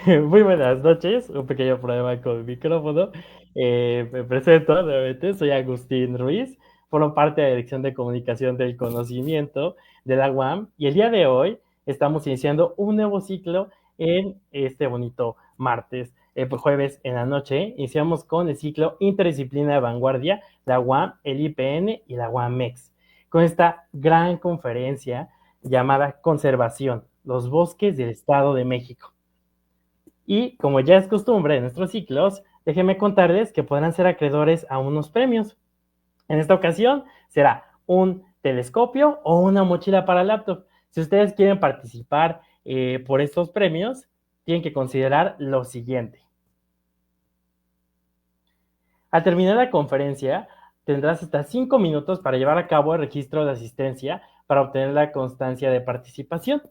Muy buenas noches, un pequeño problema con el micrófono. Me presento nuevamente, soy Agustín Ruiz, formo parte de la Dirección de Comunicación del Conocimiento de la UAM y el día de hoy estamos iniciando un nuevo ciclo en este bonito martes, jueves en la noche. Iniciamos con el ciclo Interdisciplina de Vanguardia, la UAM, el IPN y la UAMEX, con esta gran conferencia llamada Conservación, los bosques del Estado de México. Y como ya es costumbre en nuestros ciclos, déjenme contarles que podrán ser acreedores a unos premios. En esta ocasión será un telescopio o una mochila para laptop. Si ustedes quieren participar por estos premios, tienen que considerar lo siguiente. Al terminar la conferencia, tendrás hasta 5 minutos para llevar a cabo el registro de asistencia para obtener la constancia de participación.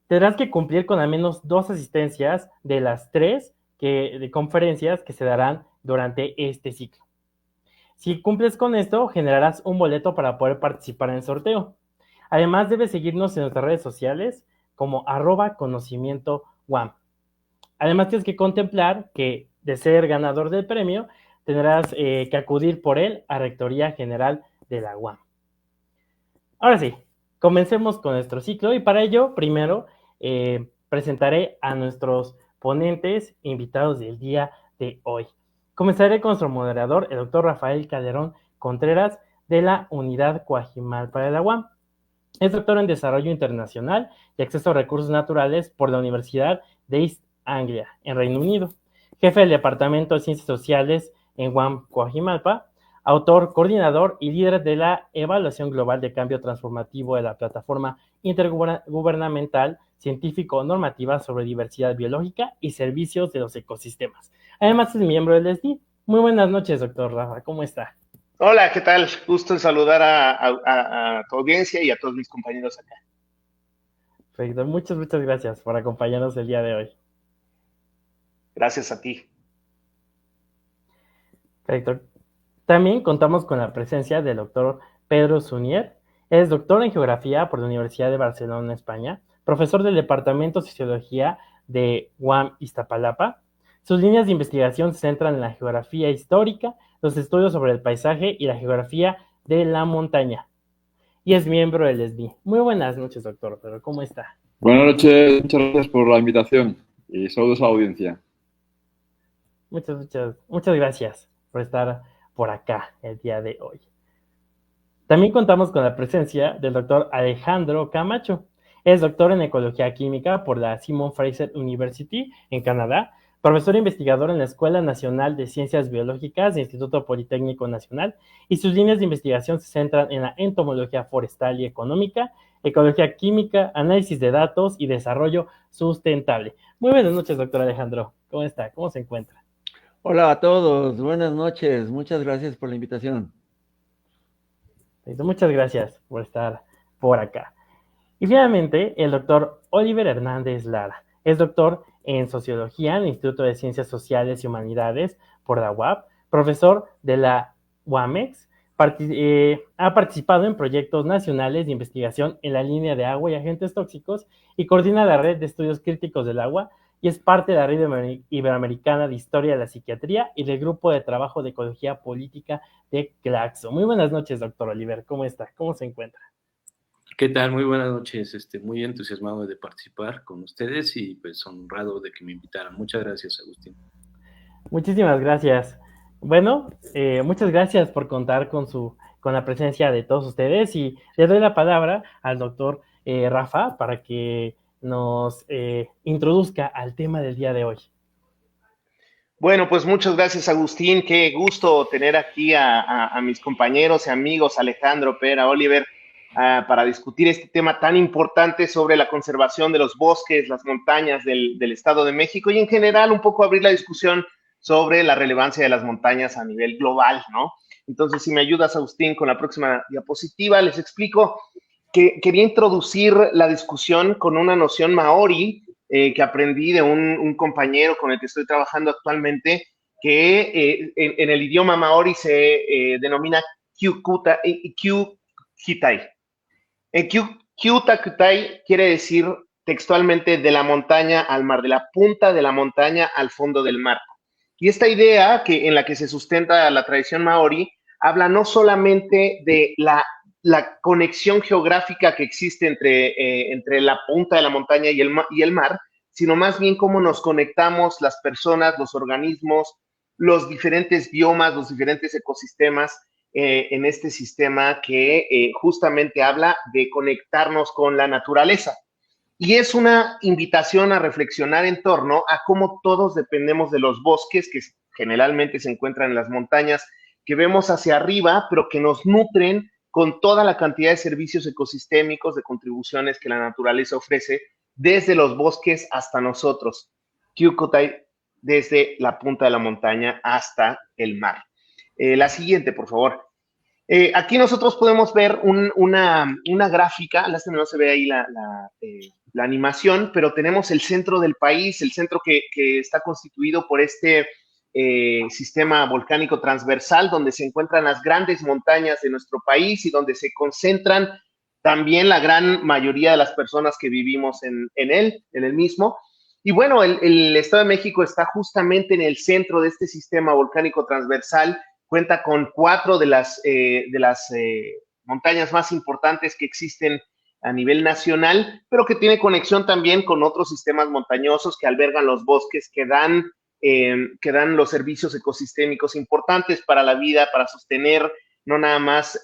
Tendrás que cumplir con al menos 2 asistencias de las 3 de conferencias que se darán durante este ciclo. Si cumples con esto, generarás un boleto para poder participar en el sorteo. Además, debes seguirnos en nuestras redes sociales como @conocimiento_UAM. Además, tienes que contemplar que, de ser ganador del premio, tendrás que acudir por él a Rectoría General de la UAM. Ahora sí, comencemos con nuestro ciclo y para ello, primero, presentaré a nuestros ponentes invitados del día de hoy. Comenzaré con nuestro moderador, el doctor Rafael Calderón Contreras, de la Unidad Coajimalpa de la UAM. Es doctor en Desarrollo Internacional y Acceso a Recursos Naturales por la Universidad de East Anglia, en Reino Unido. Jefe del Departamento de Ciencias Sociales en UAM Coajimalpa, autor, coordinador y líder de la evaluación global de cambio transformativo de la plataforma intergubernamental científico-normativa sobre diversidad biológica y servicios de los ecosistemas. Además es miembro del SDI. Muy buenas noches, doctor Rafa, ¿cómo está? Hola, ¿qué tal? Gusto en saludar a tu audiencia y a todos mis compañeros acá. Perfecto, muchas gracias por acompañarnos el día de hoy. Gracias a ti. Perfecto. También contamos con la presencia del doctor Pedro Sunier. Es doctor en Geografía por la Universidad de Barcelona, España, profesor del Departamento de Sociología de UAM Iztapalapa. Sus líneas de investigación se centran en la geografía histórica, los estudios sobre el paisaje y la geografía de la montaña. Y es miembro del SDI. Muy buenas noches, doctor Pedro. ¿Cómo está? Buenas noches, muchas gracias por la invitación y saludos a la audiencia. Muchas gracias por estar por acá el día de hoy. También contamos con la presencia del doctor Alejandro Camacho. Es doctor en Ecología Química por la Simon Fraser University en Canadá, profesor e investigador en la Escuela Nacional de Ciencias Biológicas del Instituto Politécnico Nacional, y sus líneas de investigación se centran en la entomología forestal y económica, ecología química, análisis de datos y desarrollo sustentable. Muy buenas noches, doctor Alejandro. ¿Cómo está? ¿Cómo se encuentra? Hola a todos, buenas noches, muchas gracias por la invitación. Muchas gracias por estar por acá. Y finalmente, el doctor Oliver Hernández Lara. Es doctor en Sociología en el Instituto de Ciencias Sociales y Humanidades por la UAP, profesor de la UAMEX, ha participado en proyectos nacionales de investigación en la línea de agua y agentes tóxicos y coordina la red de estudios críticos del agua y es parte de la red iberoamericana de historia de la psiquiatría y del grupo de trabajo de ecología política de Claxo. Muy buenas noches, doctor Oliver. ¿Cómo está? ¿Cómo se encuentra? ¿Qué tal? Muy buenas noches. Muy entusiasmado de participar con ustedes y pues honrado de que me invitaran. Muchas gracias, Agustín. Muchísimas gracias. Bueno, muchas gracias por contar con la presencia de todos ustedes y le doy la palabra al doctor Rafa para que nos introduzca al tema del día de hoy. Bueno, pues muchas gracias, Agustín. Qué gusto tener aquí a mis compañeros y amigos Alejandro, Pera, Oliver, para discutir este tema tan importante sobre la conservación de los bosques, las montañas del Estado de México y en general un poco abrir la discusión sobre la relevancia de las montañas a nivel global, ¿no? Entonces, si me ayudas, Agustín, con la próxima diapositiva, les explico que quería introducir la discusión con una noción maori que aprendí de un compañero con el que estoy trabajando actualmente, que en el idioma maori se denomina Kyukutai. Kyutakutai quiere decir textualmente de la montaña al mar, de la punta de la montaña al fondo del mar. Y esta idea en la que se sustenta la tradición maorí habla no solamente de la conexión geográfica que existe entre la punta de la montaña y el mar, sino más bien cómo nos conectamos las personas, los organismos, los diferentes biomas, los diferentes ecosistemas en este sistema que justamente habla de conectarnos con la naturaleza. Y es una invitación a reflexionar en torno a cómo todos dependemos de los bosques que generalmente se encuentran en las montañas, que vemos hacia arriba, pero que nos nutren con toda la cantidad de servicios ecosistémicos, de contribuciones que la naturaleza ofrece, desde los bosques hasta nosotros. Kyukotai, desde la punta de la montaña hasta el mar. La siguiente, por favor. Aquí nosotros podemos ver una gráfica, lástima no se ve ahí la animación, pero tenemos el centro del país, el centro que está constituido por este sistema volcánico transversal, donde se encuentran las grandes montañas de nuestro país y donde se concentran también la gran mayoría de las personas que vivimos en el mismo. Y bueno, el Estado de México está justamente en el centro de este sistema volcánico transversal, cuenta con 4 de las montañas más importantes que existen a nivel nacional, pero que tiene conexión también con otros sistemas montañosos que albergan los bosques, que dan los servicios ecosistémicos importantes para la vida, para sostener no nada más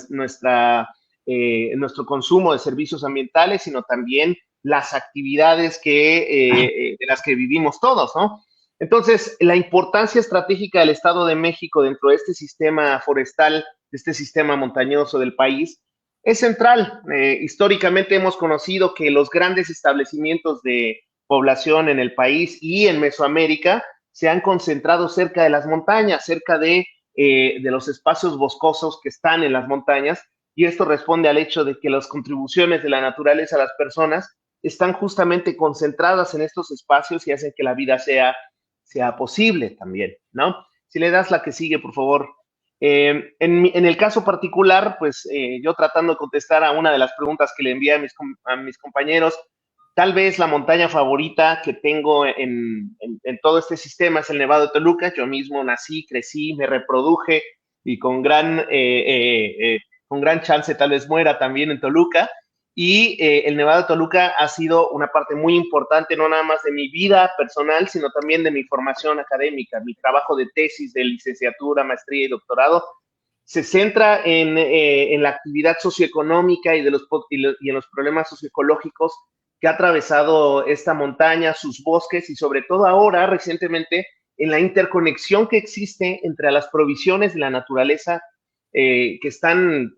nuestro consumo de servicios ambientales, sino también las actividades de las que vivimos todos, ¿no? Entonces, la importancia estratégica del Estado de México dentro de este sistema forestal, de este sistema montañoso del país, es central. Históricamente hemos conocido que los grandes establecimientos de población en el país y en Mesoamérica se han concentrado cerca de las montañas, cerca de los espacios boscosos que están en las montañas, y esto responde al hecho de que las contribuciones de la naturaleza a las personas están justamente concentradas en estos espacios y hacen que la vida sea posible también, ¿no? Si le das la que sigue, por favor. En el caso particular, pues yo tratando de contestar a una de las preguntas que le envié a mis compañeros, tal vez la montaña favorita que tengo en todo este sistema es el Nevado de Toluca. Yo mismo nací, crecí, me reproduje y con gran chance tal vez muera también en Toluca. Y el Nevado de Toluca ha sido una parte muy importante, no nada más de mi vida personal, sino también de mi formación académica. Mi trabajo de tesis de licenciatura, maestría y doctorado se centra en la actividad socioeconómica y en los problemas socioecológicos que ha atravesado esta montaña, sus bosques y sobre todo ahora, recientemente, en la interconexión que existe entre las provisiones de la naturaleza que están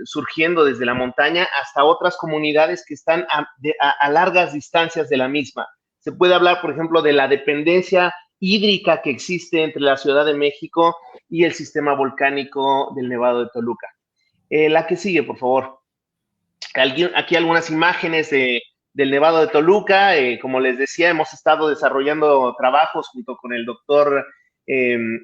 surgiendo desde la montaña hasta otras comunidades que están a largas distancias de la misma. Se puede hablar, por ejemplo, de la dependencia hídrica que existe entre la Ciudad de México y el sistema volcánico del Nevado de Toluca. La que sigue, por favor. Aquí algunas imágenes del Nevado de Toluca. Como les decía, hemos estado desarrollando trabajos junto con el doctor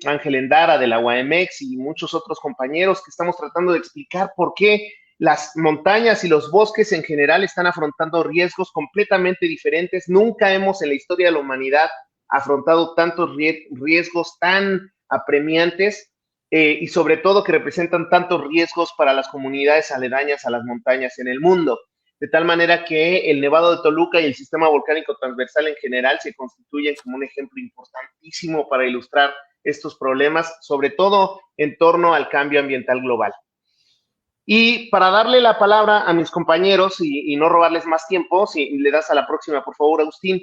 Ángel Endara de la UAMX y muchos otros compañeros que estamos tratando de explicar por qué las montañas y los bosques en general están afrontando riesgos completamente diferentes. Nunca hemos en la historia de la humanidad afrontado tantos riesgos tan apremiantes y sobre todo que representan tantos riesgos para las comunidades aledañas a las montañas en el mundo. De tal manera que el Nevado de Toluca y el sistema volcánico transversal en general se constituyen como un ejemplo importantísimo para ilustrar estos problemas, sobre todo en torno al cambio ambiental global. Y para darle la palabra a mis compañeros y no robarles más tiempo, si le das a la próxima, por favor, Agustín,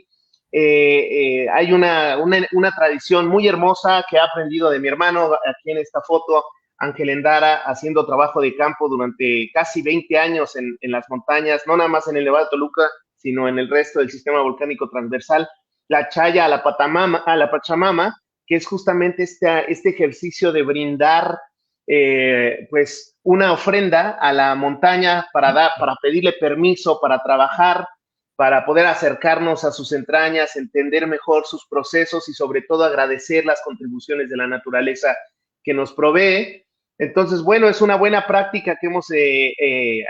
hay una tradición muy hermosa que he aprendido de mi hermano, aquí en esta foto, Ángel Endara, haciendo trabajo de campo durante casi 20 años en las montañas, no nada más en el Nevado de Toluca, sino en el resto del sistema volcánico transversal, la chaya a la Pachamama, que es justamente este ejercicio de brindar pues una ofrenda a la montaña para pedirle permiso para trabajar, para poder acercarnos a sus entrañas, entender mejor sus procesos y sobre todo agradecer las contribuciones de la naturaleza que nos provee. Entonces, bueno, es una buena práctica que hemos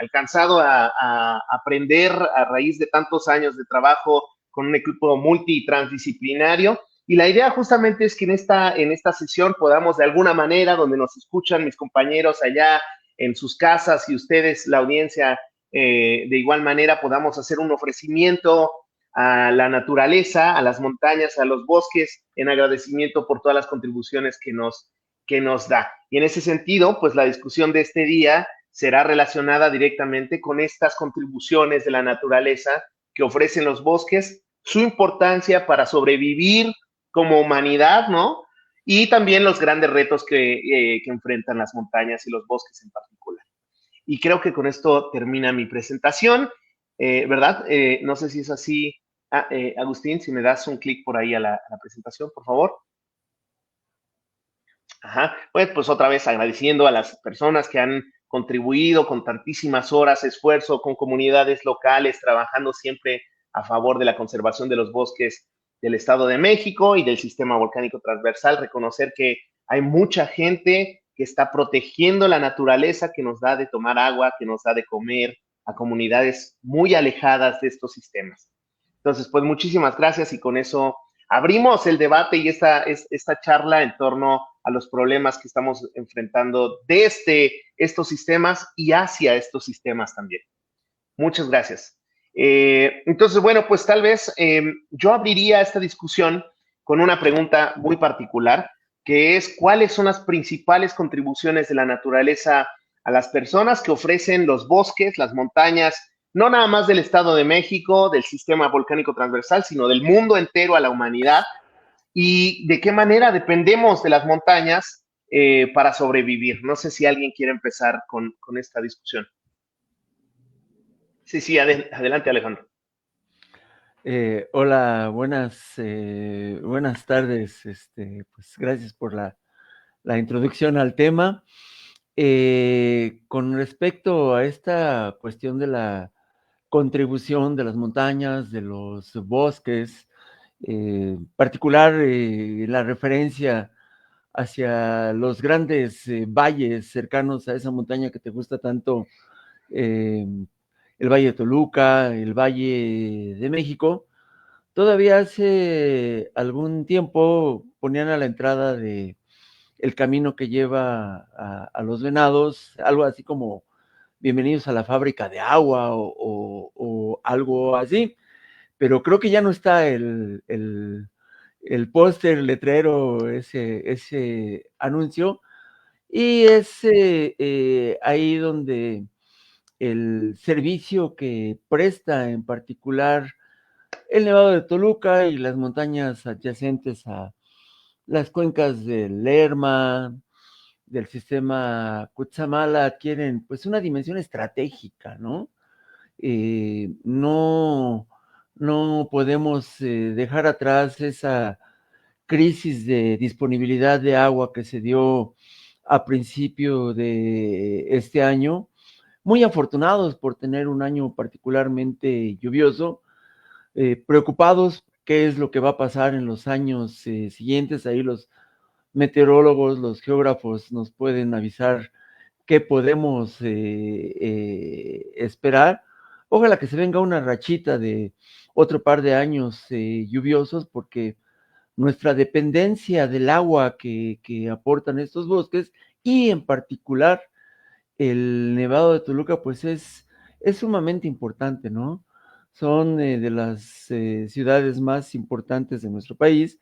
alcanzado a aprender a raíz de tantos años de trabajo con un equipo multitransdisciplinario. Y la idea justamente es que en esta sesión podamos de alguna manera, donde nos escuchan mis compañeros allá en sus casas y ustedes, la audiencia, de igual manera podamos hacer un ofrecimiento a la naturaleza, a las montañas, a los bosques, en agradecimiento por todas las contribuciones que nos da. Y en ese sentido, pues la discusión de este día será relacionada directamente con estas contribuciones de la naturaleza que ofrecen los bosques, su importancia para sobrevivir como humanidad, ¿no? Y también los grandes retos que enfrentan las montañas y los bosques en particular. Y creo que con esto termina mi presentación, ¿verdad? No sé si es así. Agustín, si me das un clic por ahí a la presentación, por favor. Ajá. Pues otra vez agradeciendo a las personas que han contribuido con tantísimas horas, esfuerzo, con comunidades locales, trabajando siempre a favor de la conservación de los bosques del Estado de México y del sistema volcánico transversal. Reconocer que hay mucha gente que está protegiendo la naturaleza, que nos da de tomar agua, que nos da de comer a comunidades muy alejadas de estos sistemas. Entonces, pues muchísimas gracias y con eso abrimos el debate y esta charla en torno a los problemas que estamos enfrentando desde estos sistemas y hacia estos sistemas también. Muchas gracias. Entonces, bueno, pues tal vez yo abriría esta discusión con una pregunta muy particular, que es ¿cuáles son las principales contribuciones de la naturaleza a las personas que ofrecen los bosques, las montañas, no nada más del Estado de México, del sistema volcánico transversal, sino del mundo entero a la humanidad? ¿Y de qué manera dependemos de las montañas para sobrevivir? No sé si alguien quiere empezar con esta discusión. Sí, adelante, Alejandro. Hola, buenas tardes. Pues gracias por la introducción al tema. Con respecto a esta cuestión de la contribución de las montañas, de los bosques, particular la referencia hacia los grandes valles cercanos a esa montaña que te gusta tanto, el Valle de Toluca, el Valle de México. Todavía hace algún tiempo ponían a la entrada de el camino que lleva a los Venados, algo así como bienvenidos a la fábrica de agua o algo así, pero creo que ya no está el póster, el letrero, ese anuncio, y es ahí donde el servicio que presta en particular el Nevado de Toluca y las montañas adyacentes a las cuencas del Lerma, del sistema Cutzamala, adquieren pues una dimensión estratégica, ¿no? No podemos dejar atrás esa crisis de disponibilidad de agua que se dio a principio de este año. Muy afortunados por tener un año particularmente lluvioso, preocupados qué es lo que va a pasar en los años siguientes. Ahí los meteorólogos, los geógrafos nos pueden avisar qué podemos esperar. Ojalá que se venga una rachita de otro par de años lluviosos, porque nuestra dependencia del agua que aportan estos bosques, y en particular el Nevado de Toluca, pues es sumamente importante, ¿no? Son de las ciudades más importantes de nuestro país,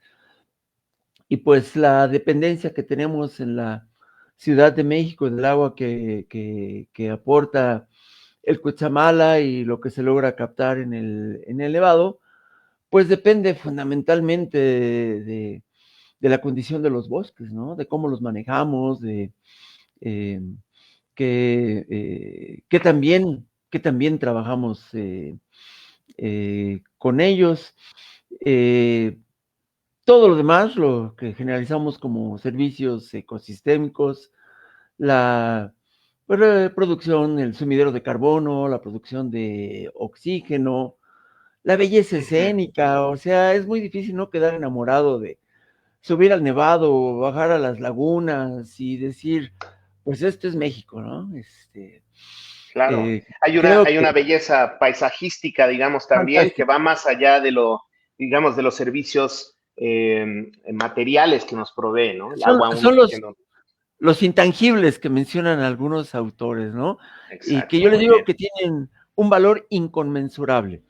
y pues la dependencia que tenemos en la Ciudad de México del agua que aporta el Cutzamala y lo que se logra captar en el Nevado, pues depende fundamentalmente de la condición de los bosques, ¿no? De cómo los manejamos, de que también trabajamos con ellos. Todo lo demás, lo que generalizamos como servicios ecosistémicos, la producción, el sumidero de carbono, la producción de oxígeno, la belleza escénica, o sea, es muy difícil no quedar enamorado de subir al Nevado, bajar a las lagunas y decir, Pues esto es México, ¿no? Claro, Creo hay una que belleza paisajística, digamos, también, que fantástico. va más allá de lo, digamos, de los servicios materiales que nos provee, ¿no? El agua, uno Son siendo. los intangibles que mencionan algunos autores, ¿no? Y que Exacto, yo les muy digo bien. que tienen un valor inconmensurable.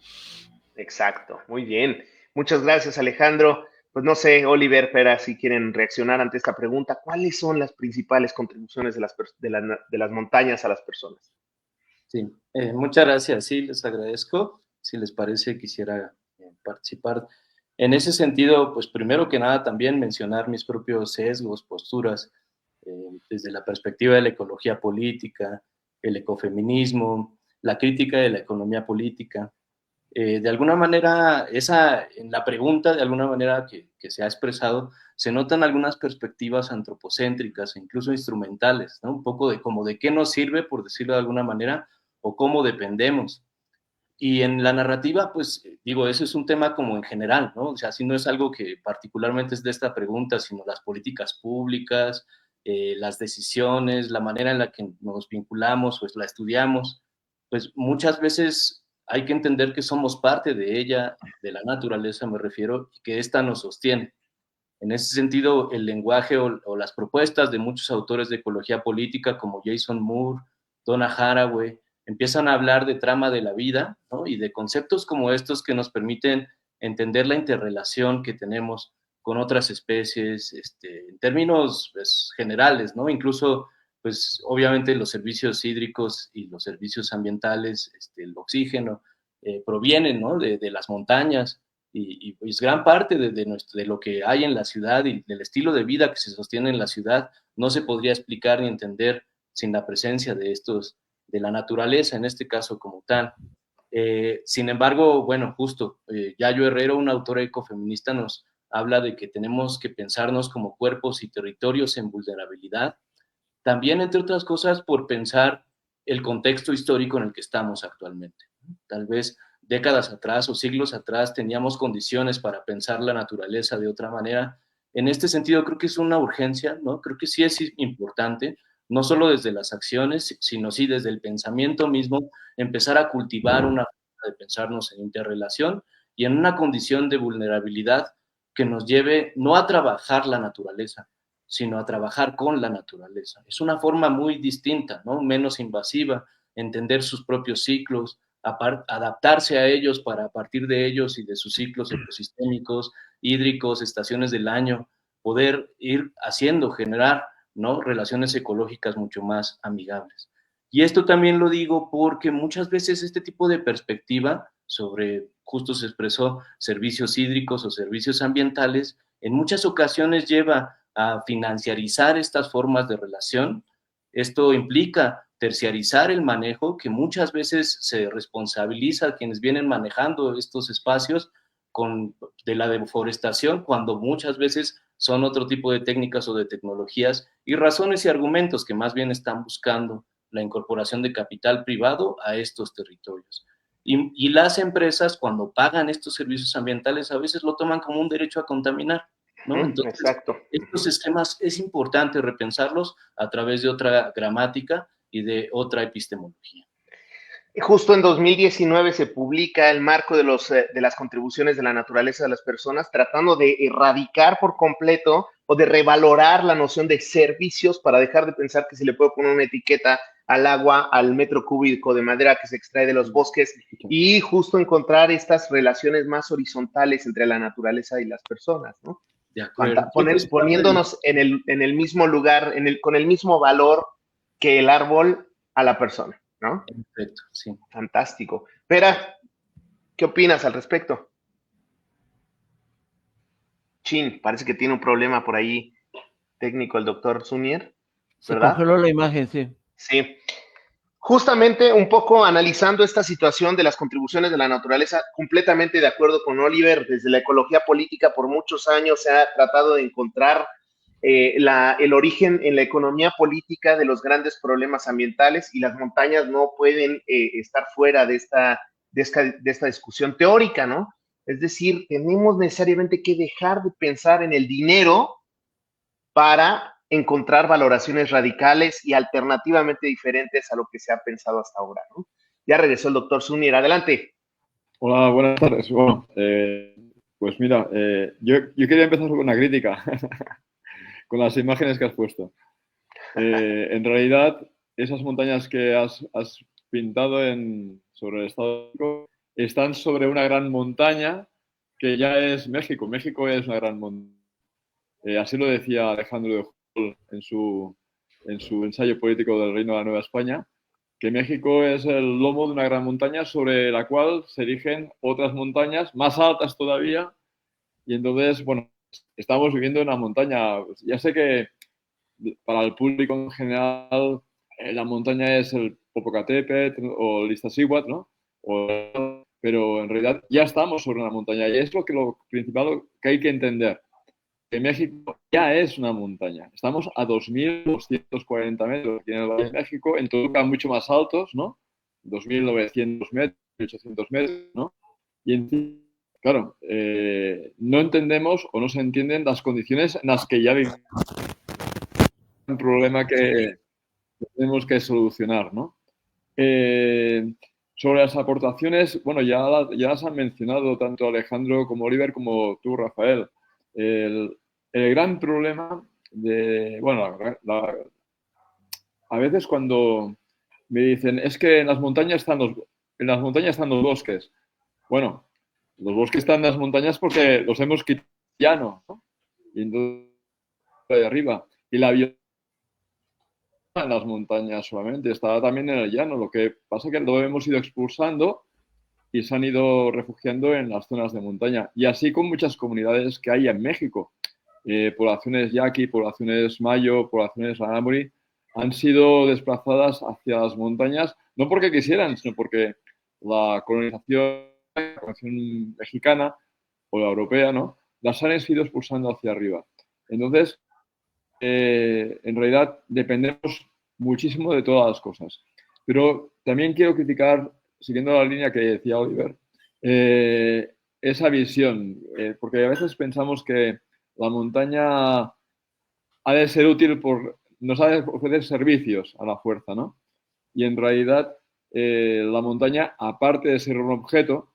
Exacto, muy bien. Muchas gracias, Alejandro. Pues no sé, Oliver, Pera, si quieren reaccionar ante esta pregunta, ¿cuáles son las principales contribuciones de las montañas a las personas? Sí, muchas gracias, sí, les agradezco. Si les parece, quisiera participar. En ese sentido, pues primero que nada también mencionar mis propios sesgos, posturas, desde la perspectiva de la ecología política, el ecofeminismo, la crítica de la economía política. De alguna manera, en la pregunta, de alguna manera que se ha expresado, se notan algunas perspectivas antropocéntricas e incluso instrumentales, ¿no? Un poco de como de qué nos sirve, por decirlo de alguna manera, o cómo dependemos. Y en la narrativa, pues digo, eso es un tema como en general, ¿no? O sea, si no es algo que particularmente es de esta pregunta, sino las políticas públicas, las decisiones, la manera en la que nos vinculamos o la estudiamos, pues muchas veces hay que entender que somos parte de ella, de la naturaleza me refiero, y que ésta nos sostiene. En ese sentido, el lenguaje o las propuestas de muchos autores de ecología política como Jason Moore, Donna Haraway, empiezan a hablar de trama de la vida, ¿no? Y de conceptos como estos que nos permiten entender la interrelación que tenemos con otras especies, en términos pues, generales, ¿no? Incluso, pues obviamente los servicios hídricos y los servicios ambientales, el oxígeno, provienen, ¿no? De las montañas, y pues gran parte de lo que hay en la ciudad y del estilo de vida que se sostiene en la ciudad no se podría explicar ni entender sin la presencia de estos, de la naturaleza, en este caso como tal. Sin embargo, bueno, justo, Yayo Herrero, un autor ecofeminista, nos habla de que tenemos que pensarnos como cuerpos y territorios en vulnerabilidad, también, entre otras cosas, por pensar el contexto histórico en el que estamos actualmente. Tal vez décadas atrás o siglos atrás teníamos condiciones para pensar la naturaleza de otra manera. En este sentido, creo que es una urgencia, ¿no? Creo que sí es importante, no solo desde las acciones, sino sí desde el pensamiento mismo, empezar a cultivar una forma de pensarnos en interrelación y en una condición de vulnerabilidad que nos lleve no a trabajar la naturaleza, sino a trabajar con la naturaleza. Es una forma muy distinta, ¿no? Menos invasiva, entender sus propios ciclos, adaptarse a ellos para a partir de ellos y de sus ciclos ecosistémicos, hídricos, estaciones del año, poder ir haciendo, generar, ¿no? Relaciones ecológicas mucho más amigables. Y esto también lo digo porque muchas veces este tipo de perspectiva sobre, justo se expresó, servicios hídricos o servicios ambientales, en muchas ocasiones lleva a financiarizar estas formas de relación. Esto implica terciarizar el manejo, que muchas veces se responsabiliza a quienes vienen manejando estos espacios de la deforestación, cuando muchas veces son otro tipo de técnicas o de tecnologías y razones y argumentos que más bien están buscando la incorporación de capital privado a estos territorios. Y las empresas, cuando pagan estos servicios ambientales, a veces lo toman como un derecho a contaminar, ¿no? Entonces, Exacto. estos esquemas es importante repensarlos a través de otra gramática y de otra epistemología. Justo en 2019 se publica el marco de las contribuciones de la naturaleza de las personas, tratando de erradicar por completo o de revalorar la noción de servicios para dejar de pensar que se le puede poner una etiqueta al agua, al metro cúbico de madera que se extrae de los bosques y justo encontrar estas relaciones más horizontales entre la naturaleza y las personas, ¿no? De acuerdo. Poniéndonos en el mismo lugar, con el mismo valor que el árbol a la persona, ¿no? Perfecto, sí. Fantástico. Vera, ¿qué opinas al respecto? Chin, parece que tiene un problema por ahí técnico el doctor Zunier, Se ¿verdad? congeló la imagen, sí. Sí. Justamente un poco analizando esta situación de las contribuciones de la naturaleza, completamente de acuerdo con Oliver, desde la ecología política por muchos años se ha tratado de encontrar el origen en la economía política de los grandes problemas ambientales y las montañas no pueden estar fuera de esta discusión teórica, ¿no? Es decir, tenemos necesariamente que dejar de pensar en el dinero para encontrar valoraciones radicales y alternativamente diferentes a lo que se ha pensado hasta ahora, ¿no? Ya regresó el doctor Zúñiga. Adelante. Hola, buenas tardes. Bueno, pues mira, yo quería empezar con una crítica con las imágenes que has puesto. En realidad, esas montañas que has pintado sobre el estado de México están sobre una gran montaña que ya es México. México es una gran montaña. Así lo decía Alejandro de Humboldt en su ensayo político del Reino de la Nueva España, que México es el lomo de una gran montaña sobre la cual se erigen otras montañas más altas todavía. Y entonces, bueno, estamos viviendo en una montaña. Ya sé que para el público en general la montaña es el Popocatépetl o el Iztaccíhuatl, ¿no? Pero en realidad ya estamos sobre una montaña y es lo principal que hay que entender. Que México ya es una montaña. Estamos a 2.240 metros aquí en el Valle de México, en Toluca mucho más altos, ¿no? 2.900 metros, 1.800 metros, ¿no? Y claro, no entendemos o no se entienden las condiciones en las que ya vivimos. Un problema que tenemos que solucionar, ¿no? Sobre las aportaciones, bueno, ya las han mencionado tanto Alejandro como Oliver como tú, Rafael. El gran problema bueno, a veces cuando me dicen, es que en las montañas están los bosques. Bueno, los bosques están en las montañas porque los hemos quitado llano, ¿no? Y entonces de arriba. Y la biodiversidad en las montañas solamente, está también en el llano. Lo que pasa es que lo hemos ido expulsando y se han ido refugiando en las zonas de montaña. Y así con muchas comunidades que hay en México. Poblaciones yaqui, poblaciones mayo, poblaciones rarámuri, han sido desplazadas hacia las montañas, no porque quisieran, sino porque la colonización mexicana o la europea, ¿no?, las han ido expulsando hacia arriba. Entonces, en realidad dependemos muchísimo de todas las cosas. Pero también quiero criticar, siguiendo la línea que decía Oliver, esa visión, porque a veces pensamos que la montaña ha de ser útil nos ha de ofrecer servicios a la fuerza, ¿no? Y en realidad la montaña, aparte de ser un objeto,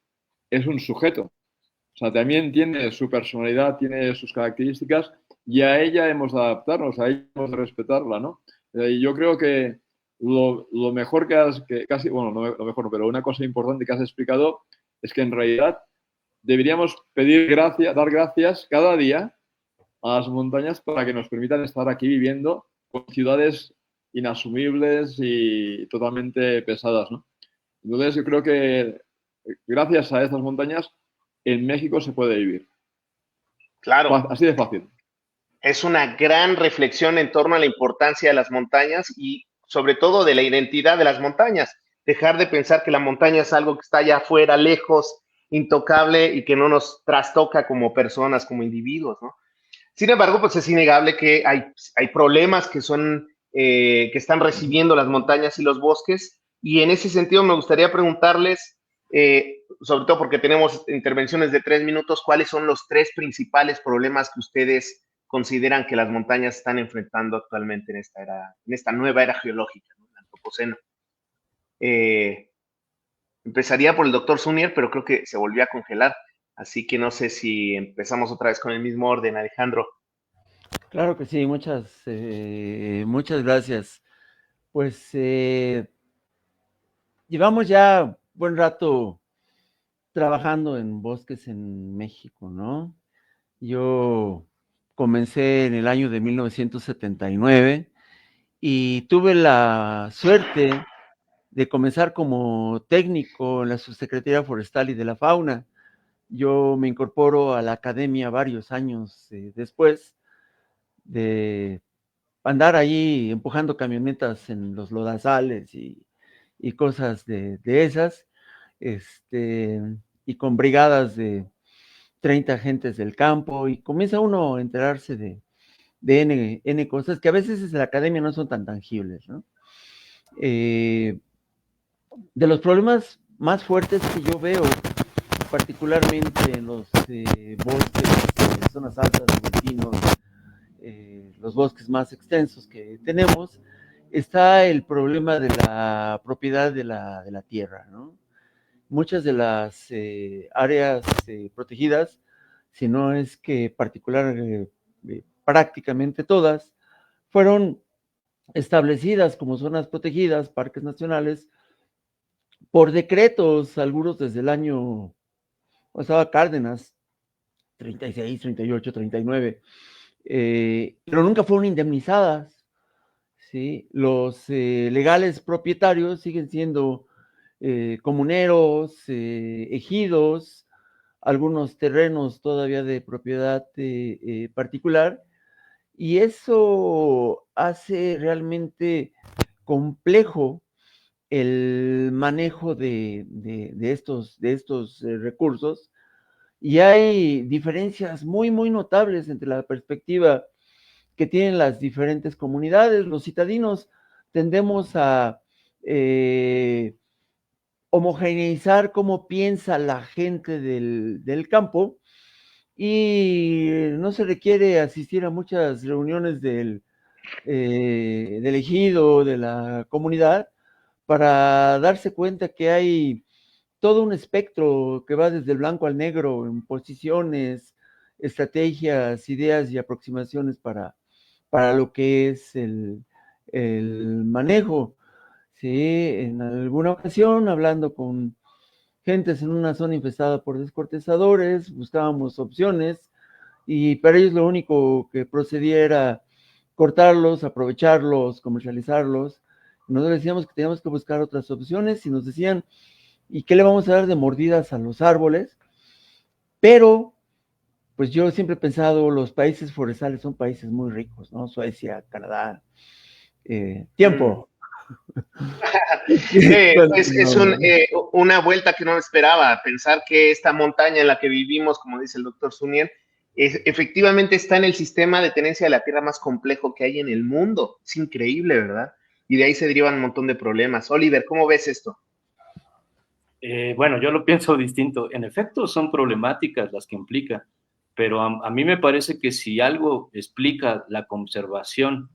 es un sujeto. O sea, también tiene su personalidad, tiene sus características y a ella hemos de adaptarnos, a ella hemos de respetarla, ¿no? Y yo creo que lo mejor lo mejor, pero una cosa importante que has explicado es que en realidad deberíamos dar gracias cada día a las montañas para que nos permitan estar aquí viviendo con ciudades inasumibles y totalmente pesadas, ¿no? Entonces yo creo que gracias a estas montañas en México se puede vivir. Claro. Así de fácil. Es una gran reflexión en torno a la importancia de las montañas y sobre todo de la identidad de las montañas. Dejar de pensar que la montaña es algo que está allá afuera, lejos, intocable y que no nos trastoca como personas, como individuos, ¿no? Sin embargo, pues es innegable que hay problemas que están recibiendo las montañas y los bosques, y en ese sentido me gustaría preguntarles, sobre todo porque tenemos intervenciones de 3 minutos, ¿cuáles son los 3 principales problemas que ustedes consideran que las montañas están enfrentando actualmente en esta nueva era geológica, ¿no?, el antropoceno? Empezaría por el doctor Zúñiga, pero creo que se volvió a congelar. Así que no sé si empezamos otra vez con el mismo orden, Alejandro. Claro que sí, muchas gracias. Pues llevamos ya buen rato trabajando en bosques en México, ¿no? Yo comencé en el año de 1979 y tuve la suerte de comenzar como técnico en la Subsecretaría Forestal y de la Fauna. Yo me incorporo a la academia varios años después de andar ahí empujando camionetas en los lodazales y cosas de esas, y con brigadas de 30 agentes del campo, y comienza uno a enterarse de N cosas que a veces desde la academia no son tan tangibles, ¿no? De los problemas más fuertes que yo veo, particularmente en los bosques, zonas altas de pinos los bosques más extensos que tenemos, está el problema de la propiedad de la tierra, ¿no? Muchas de las áreas protegidas, si no es que prácticamente todas, fueron establecidas como zonas protegidas, parques nacionales, por decretos, algunos desde el año, estaba Cárdenas, 36, 38, 39, pero nunca fueron indemnizadas, ¿sí? Los legales propietarios siguen siendo comuneros, ejidos, algunos terrenos todavía de propiedad particular, y eso hace realmente complejo el manejo de estos recursos, y hay diferencias muy, muy notables entre la perspectiva que tienen las diferentes comunidades. Los citadinos tendemos a homogeneizar cómo piensa la gente del campo, y no se requiere asistir a muchas reuniones del ejido, de la comunidad, para darse cuenta que hay todo un espectro que va desde el blanco al negro en posiciones, estrategias, ideas y aproximaciones para lo que es el manejo. Sí, en alguna ocasión, hablando con gentes en una zona infestada por descortezadores, buscábamos opciones, y para ellos lo único que procedía era cortarlos, aprovecharlos, comercializarlos. Nosotros decíamos que teníamos que buscar otras opciones, y nos decían, ¿y qué le vamos a dar de mordidas a los árboles? Pero, pues yo siempre he pensado, los países forestales son países muy ricos, ¿no? Suecia, Canadá, tiempo. Pues es una vuelta que no me esperaba, pensar que esta montaña en la que vivimos, como dice el doctor Sunier, efectivamente está en el sistema de tenencia de la tierra más complejo que hay en el mundo. Es increíble, ¿verdad? Y de ahí se derivan un montón de problemas. Oliver, ¿cómo ves esto? Bueno, yo lo pienso distinto. En efecto, son problemáticas las que implica, pero a mí me parece que si algo explica la conservación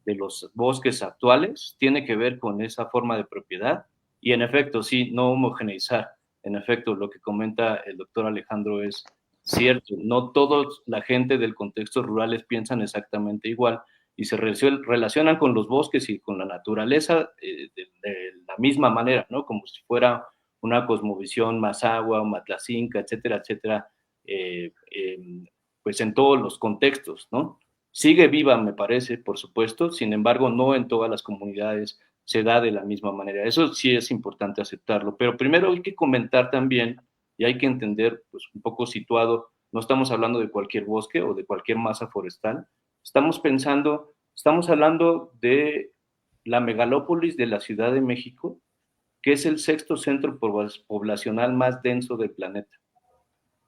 de los bosques actuales, tiene que ver con esa forma de propiedad y en efecto, sí, no homogeneizar. En efecto, lo que comenta el doctor Alejandro es cierto. No todos la gente del contexto rurales piensan exactamente igual y se relacionan con los bosques y con la naturaleza de la misma manera, ¿no? Como si fuera una cosmovisión Mazahua o Matlacinca, etcétera, etcétera, pues en todos los contextos, ¿no? Sigue viva, me parece, por supuesto, sin embargo, no en todas las comunidades se da de la misma manera. Eso sí es importante aceptarlo, pero primero hay que comentar también y hay que entender, pues un poco situado, no estamos hablando de cualquier bosque o de cualquier masa forestal, estamos hablando de la megalópolis de la Ciudad de México, que es el sexto centro poblacional más denso del planeta.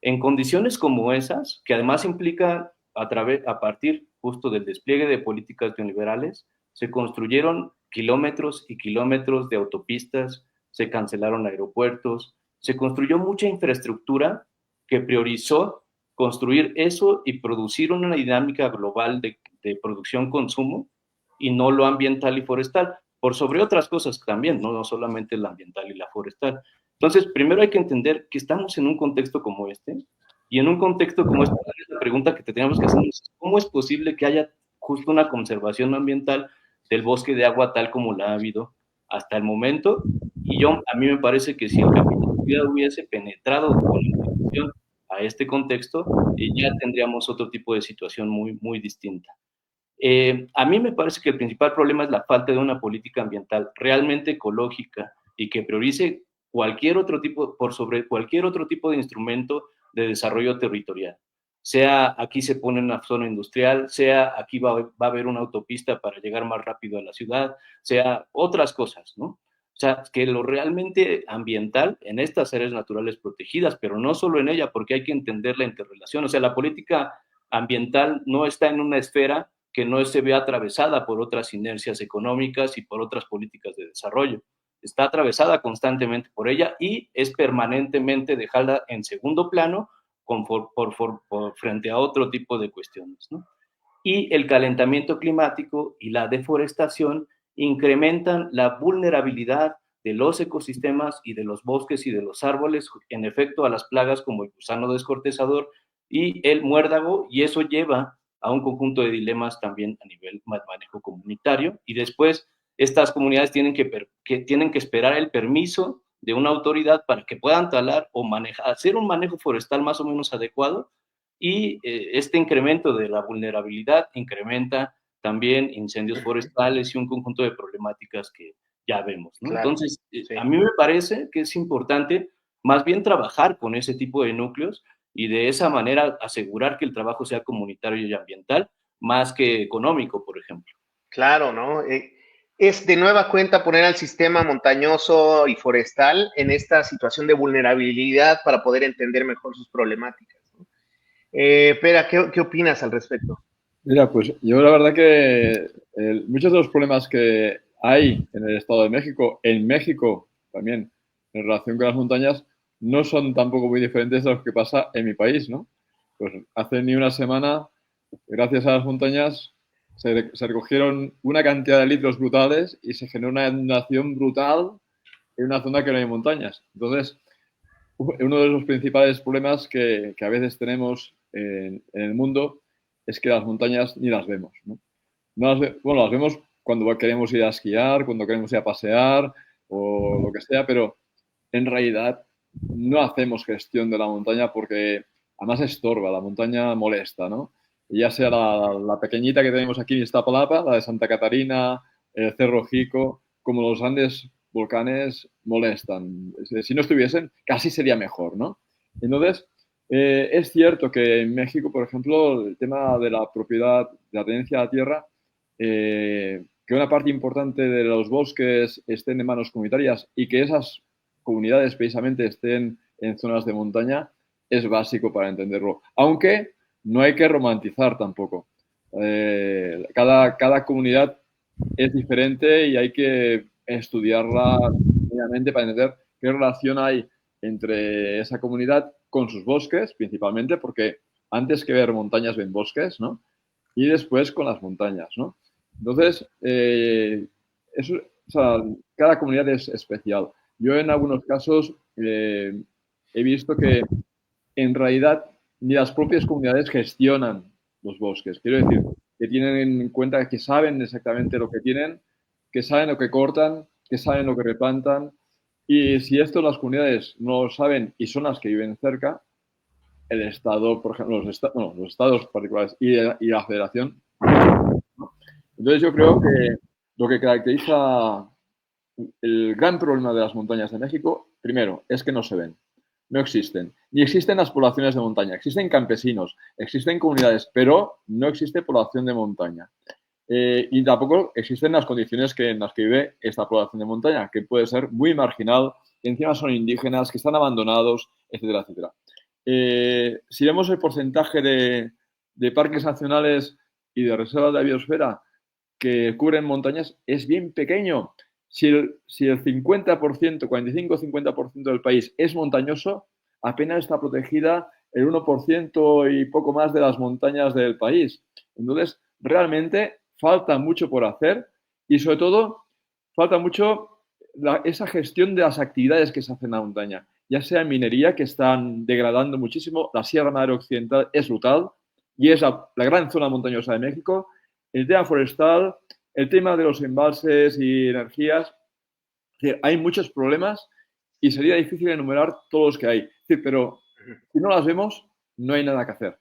En condiciones como esas, que además implica a partir justo del despliegue de políticas neoliberales, se construyeron kilómetros y kilómetros de autopistas, se cancelaron aeropuertos, se construyó mucha infraestructura que priorizó construir eso y producir una dinámica global de producción-consumo y no lo ambiental y forestal, por sobre otras cosas también, no solamente la ambiental y la forestal. Entonces, primero hay que entender que estamos en un contexto como este, y en un contexto como este, la pregunta que tenemos que hacer es, ¿cómo es posible que haya justo una conservación ambiental del bosque de agua tal como la ha habido hasta el momento? Y a mí me parece que si el capítulo hubiese penetrado con intención a este contexto, ya tendríamos otro tipo de situación muy, muy distinta. A mí me parece que el principal problema es la falta de una política ambiental realmente ecológica y que priorice por sobre cualquier otro tipo de instrumento de desarrollo territorial. Sea aquí se pone una zona industrial, sea aquí va a haber una autopista para llegar más rápido a la ciudad, sea otras cosas, ¿no? O sea, que lo realmente ambiental en estas áreas naturales protegidas, pero no solo en ella, porque hay que entender la interrelación. O sea, la política ambiental no está en una esfera que no se vea atravesada por otras inercias económicas y por otras políticas de desarrollo. Está atravesada constantemente por ella y es permanentemente dejada en segundo plano frente a otro tipo de cuestiones, ¿no? y el calentamiento climático y la deforestación incrementan la vulnerabilidad de los ecosistemas y de los bosques y de los árboles, en efecto, a las plagas como el gusano descortezador y el muérdago, y eso lleva a un conjunto de dilemas también a nivel manejo comunitario, y después estas comunidades tienen que esperar el permiso de una autoridad para que puedan talar o hacer un manejo forestal más o menos adecuado, y este incremento de la vulnerabilidad incrementa también incendios forestales y un conjunto de problemáticas que ya vemos, ¿no? Claro, Entonces, sí. a mí me parece que es importante más bien trabajar con ese tipo de núcleos y de esa manera asegurar que el trabajo sea comunitario y ambiental, más que económico, por ejemplo. Claro, ¿no? Es de nueva cuenta poner al sistema montañoso y forestal en esta situación de vulnerabilidad para poder entender mejor sus problemáticas, ¿no? Pera, ¿qué opinas al respecto? Mira, pues yo la verdad que muchos de los problemas que hay en el Estado de México, en México también, en relación con las montañas, no son tampoco muy diferentes de los que pasa en mi país, ¿no? Pues hace ni una semana, gracias a las montañas, se recogieron una cantidad de litros brutales y se generó una inundación brutal en una zona que no hay montañas. Entonces, uno de los principales problemas que a veces tenemos en el mundo es que las montañas ni las vemos, ¿no? Bueno, las vemos cuando queremos ir a esquiar, cuando queremos ir a pasear o lo que sea, pero en realidad no hacemos gestión de la montaña porque además estorba, la montaña molesta, ¿no? Y ya sea la pequeñita que tenemos aquí en Iztapalapa, la de Santa Catarina, el Cerro Jico, como los grandes volcanes molestan. Si no estuviesen, casi sería mejor, ¿no? Entonces, es cierto que en México, por ejemplo, el tema de la propiedad, de la tenencia de la tierra, que una parte importante de los bosques estén en manos comunitarias y que esas comunidades precisamente estén en zonas de montaña, es básico para entenderlo. Aunque no hay que romantizar tampoco. Cada comunidad es diferente y hay que estudiarla obviamente para entender qué relación hay entre esa comunidad con sus bosques, principalmente, porque antes que ver montañas ven bosques, ¿no? Y después con las montañas, ¿no? Entonces, o sea, cada comunidad es especial. Yo en algunos casos he visto que en realidad ni las propias comunidades gestionan los bosques. Quiero decir, que tienen en cuenta que saben exactamente lo que tienen, que saben lo que cortan, que saben lo que replantan. Y si esto las comunidades no lo saben y son las que viven cerca, el Estado, por ejemplo, los estados particulares y la federación. Entonces yo creo que lo que caracteriza el gran problema de las montañas de México, primero, es que no se ven. No existen. Ni existen las poblaciones de montaña. Existen campesinos, existen comunidades, pero no existe población de montaña. Y tampoco existen las condiciones en las que vive esta población de montaña, que puede ser muy marginal, que encima son indígenas, que están abandonados, etcétera, etcétera. Si vemos el porcentaje de parques nacionales y de reservas de la biosfera que cubren montañas, es bien pequeño. Si el 50%, 45-50% del país es montañoso, apenas está protegida el 1% y poco más de las montañas del país. Entonces, realmente falta mucho por hacer y, sobre todo, falta mucho esa gestión de las actividades que se hacen en la montaña, ya sea en minería, que están degradando muchísimo. La Sierra Madre Occidental es brutal y es la gran zona montañosa de México. El tema forestal, el tema de los embalses y energías. Es decir, hay muchos problemas y sería difícil enumerar todos los que hay. Es decir, pero si no las vemos, no hay nada que hacer.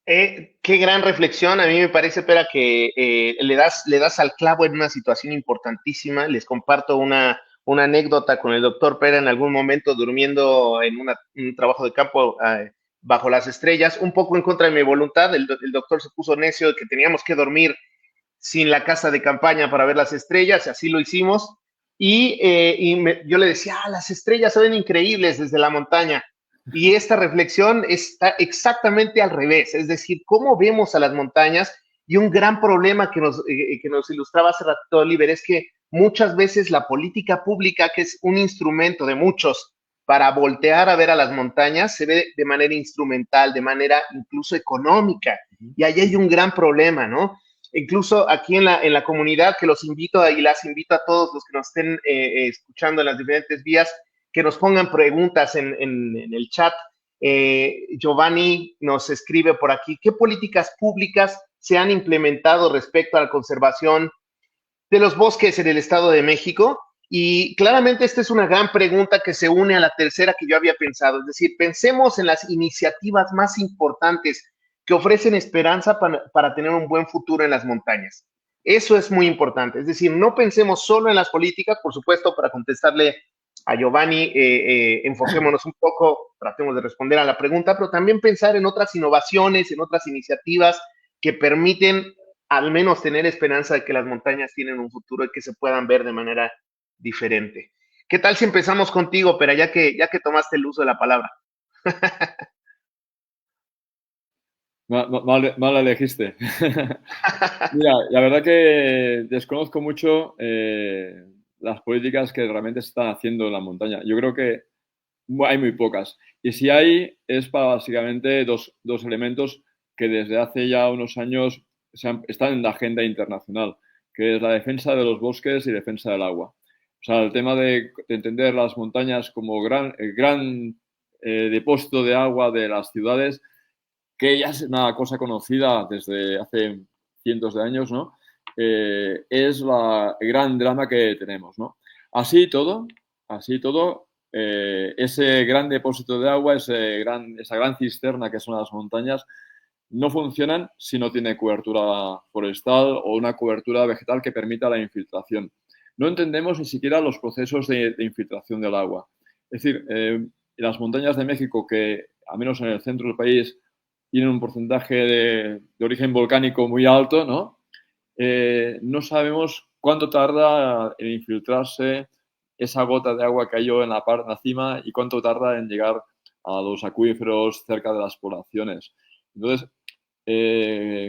Qué gran reflexión. A mí me parece, Pera, que le das al clavo en una situación importantísima. Les comparto una anécdota con el doctor Pera en algún momento durmiendo en un trabajo de campo bajo las estrellas, un poco en contra de mi voluntad. El doctor se puso necio de que teníamos que dormir sin la casa de campaña para ver las estrellas, y así lo hicimos. Yo le decía, las estrellas se ven increíbles desde la montaña. Y esta reflexión está exactamente al revés, es decir, cómo vemos a las montañas. Y un gran problema que nos ilustraba hace rato Oliver es que muchas veces la política pública, que es un instrumento de muchos para voltear a ver a las montañas se ve de manera instrumental, de manera incluso económica. Y ahí hay un gran problema, ¿no? Incluso aquí en la comunidad, que los invito y las invito a todos los que nos estén escuchando en las diferentes vías, que nos pongan preguntas en el chat. Giovanni nos escribe por aquí, ¿qué políticas públicas se han implementado respecto a la conservación de los bosques en el Estado de México? Y claramente esta es una gran pregunta que se une a la tercera que yo había pensado, es decir, pensemos en las iniciativas más importantes que ofrecen esperanza para tener un buen futuro en las montañas. Eso es muy importante, es decir, no pensemos solo en las políticas, por supuesto, para contestarle a Giovanni, enfoquémonos un poco, tratemos de responder a la pregunta, pero también pensar en otras innovaciones, en otras iniciativas que permiten al menos tener esperanza de que las montañas tienen un futuro y que se puedan ver de manera diferente. ¿Qué tal si empezamos contigo, pero ya que tomaste el uso de la palabra? Mal la elegiste. Mira, la verdad que desconozco mucho las políticas que realmente se están haciendo en la montaña. Yo creo que hay muy pocas. Y si hay, es para básicamente dos elementos que desde hace ya unos años están en la agenda internacional, que es la defensa de los bosques y defensa del agua. O sea, el tema de entender las montañas como el gran depósito de agua de las ciudades, que ya es una cosa conocida desde hace cientos de años, ¿no? Es el gran drama que tenemos, ¿no? Así todo, ese gran depósito de agua, esa gran cisterna que son las montañas, no funcionan si no tiene cobertura forestal o una cobertura vegetal que permita la infiltración. No entendemos ni siquiera los procesos de infiltración del agua. Es decir, las montañas de México, que al menos en el centro del país tienen un porcentaje de origen volcánico muy alto, ¿no? No sabemos cuánto tarda en infiltrarse esa gota de agua que cayó en la parte de cima y cuánto tarda en llegar a los acuíferos cerca de las poblaciones. Entonces,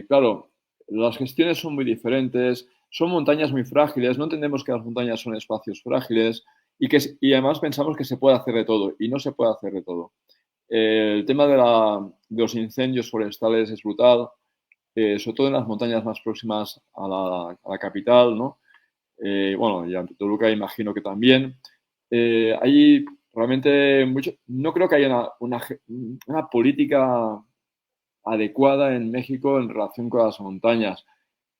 claro, las gestiones son muy diferentes, son montañas muy frágiles, no entendemos que las montañas son espacios frágiles y además pensamos que se puede hacer de todo y no se puede hacer de todo. El tema de los incendios forestales es brutal, sobre todo en las montañas más próximas a la capital, ¿no? Bueno, y a Toluca imagino que también. Hay realmente no creo que haya una política adecuada en México en relación con las montañas.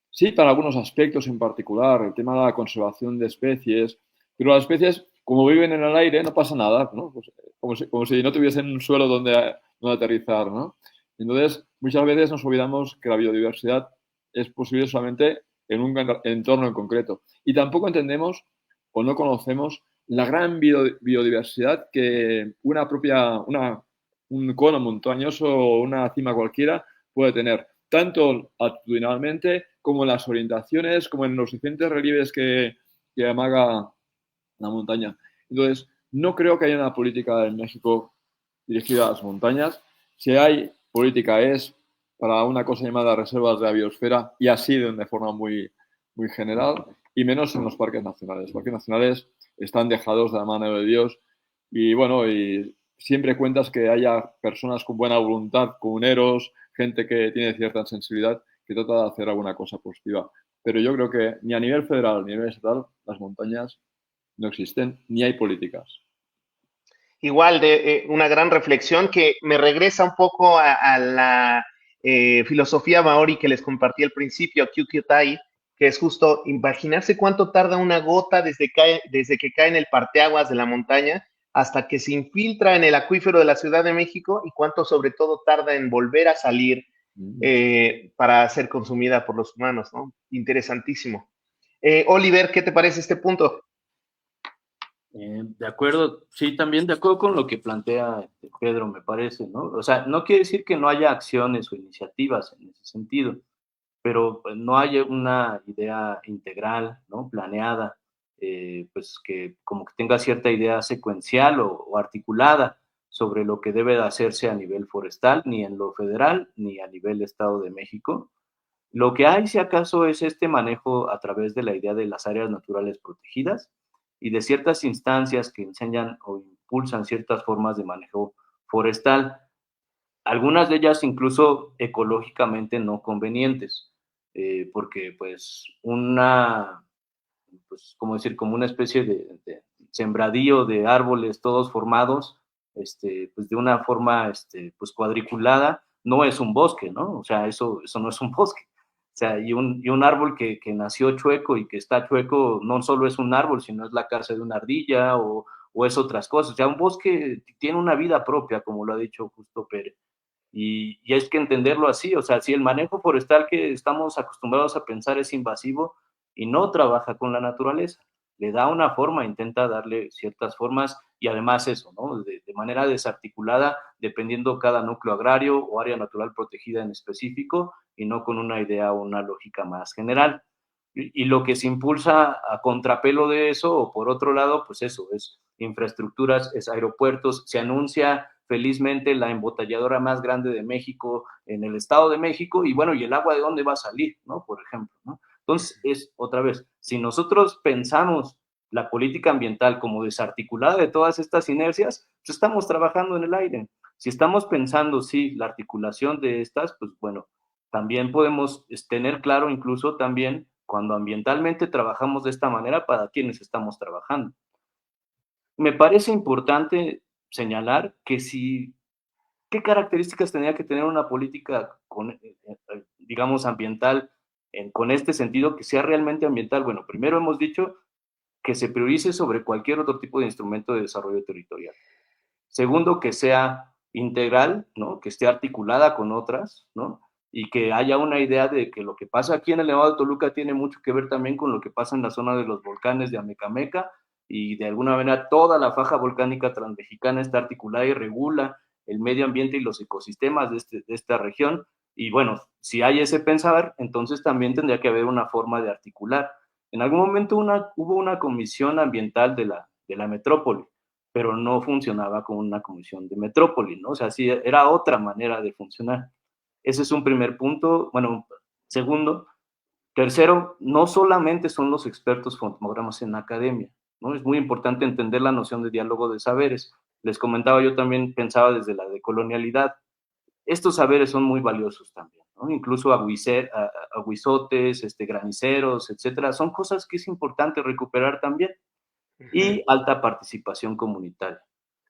Sí, para algunos aspectos en particular, el tema de la conservación de especies, pero las especies, como viven en el aire, no pasa nada, ¿no? Pues, como si no tuviesen un suelo donde aterrizar, ¿no? Entonces, muchas veces nos olvidamos que la biodiversidad es posible solamente en un entorno en concreto. Y tampoco entendemos o no conocemos la gran biodiversidad que un cono montañoso o una cima cualquiera puede tener, tanto altitudinalmente como en las orientaciones, como en los diferentes relieves que amaga la montaña. Entonces, no creo que haya una política en México dirigida a las montañas. Si hay política es para una cosa llamada reservas de la biosfera y así de forma muy, muy general y menos en los parques nacionales. Los parques nacionales están dejados de la mano de Dios y bueno, y siempre cuentas que haya personas con buena voluntad, comuneros, gente que tiene cierta sensibilidad que trata de hacer alguna cosa positiva. Pero yo creo que ni a nivel federal ni a nivel estatal las montañas no existen, ni hay políticas. Igual, una gran reflexión que me regresa un poco a la filosofía maori que les compartí al principio, Kyukyutai, que es justo imaginarse cuánto tarda una gota desde que cae en el parteaguas de la montaña hasta que se infiltra en el acuífero de la Ciudad de México y cuánto sobre todo tarda en volver a salir para ser consumida por los humanos, ¿no? Interesantísimo. Oliver, ¿qué te parece este punto? De acuerdo, sí, también de acuerdo con lo que plantea Pedro, me parece, ¿no? O sea, no quiere decir que no haya acciones o iniciativas en ese sentido, pero pues, no hay una idea integral, ¿no? Planeada, pues que como que tenga cierta idea secuencial o articulada sobre lo que debe de hacerse a nivel forestal, ni en lo federal, ni a nivel Estado de México. Lo que hay, si acaso, es este manejo a través de la idea de las áreas naturales protegidas y de ciertas instancias que enseñan o impulsan ciertas formas de manejo forestal, algunas de ellas incluso ecológicamente no convenientes, porque pues pues, ¿cómo decir? Como una especie de sembradío de árboles todos formados, pues de una forma, pues cuadriculada, no es un bosque, ¿no? O sea, eso no es un bosque. O sea, y un árbol que nació chueco y que está chueco no solo es un árbol, sino es la casa de una ardilla o es otras cosas. O sea, un bosque tiene una vida propia, como lo ha dicho justo Pérez. Y hay que entenderlo así, o sea, si el manejo forestal que estamos acostumbrados a pensar es invasivo y no trabaja con la naturaleza, le da una forma, intenta darle ciertas formas y además eso, ¿no? De manera desarticulada, dependiendo cada núcleo agrario o área natural protegida en específico y no con una idea o una lógica más general. Y lo que se impulsa a contrapelo de eso, o por otro lado, pues eso, es infraestructuras, es aeropuertos, se anuncia felizmente la embotelladora más grande de México en el Estado de México, y bueno, ¿y el agua de dónde va a salir? ¿No? Por ejemplo, ¿no? Entonces, es otra vez, si nosotros pensamos la política ambiental como desarticulada de todas estas inercias, pues estamos trabajando en el aire. Si estamos pensando, sí, la articulación de estas, pues bueno, también podemos tener claro incluso también cuando ambientalmente trabajamos de esta manera para quienes estamos trabajando. Me parece importante señalar que si, ¿qué características tendría que tener una política digamos, ambiental con este sentido que sea realmente ambiental? Bueno, primero hemos dicho que se priorice sobre cualquier otro tipo de instrumento de desarrollo territorial. Segundo, que sea integral, ¿no? Que esté articulada con otras, ¿no? Y que haya una idea de que lo que pasa aquí en el Nevado de Toluca tiene mucho que ver también con lo que pasa en la zona de los volcanes de Amecameca, y de alguna manera toda la faja volcánica transmexicana está articulada y regula el medio ambiente y los ecosistemas de esta región. Y bueno, si hay ese pensar, entonces también tendría que haber una forma de articular. En algún momento hubo una comisión ambiental de la metrópoli, pero no funcionaba como una comisión de metrópoli, ¿no? O sea, sí, era otra manera de funcionar. Ese es un primer punto. Bueno, segundo. Tercero, no solamente son los expertos fotogramas en la academia, ¿no? Es muy importante entender la noción de diálogo de saberes. Les comentaba, yo también pensaba desde la decolonialidad. Estos saberes son muy valiosos también, ¿no? Incluso aguizotes, graniceros, etcétera. Son cosas que es importante recuperar también. Y alta participación comunitaria.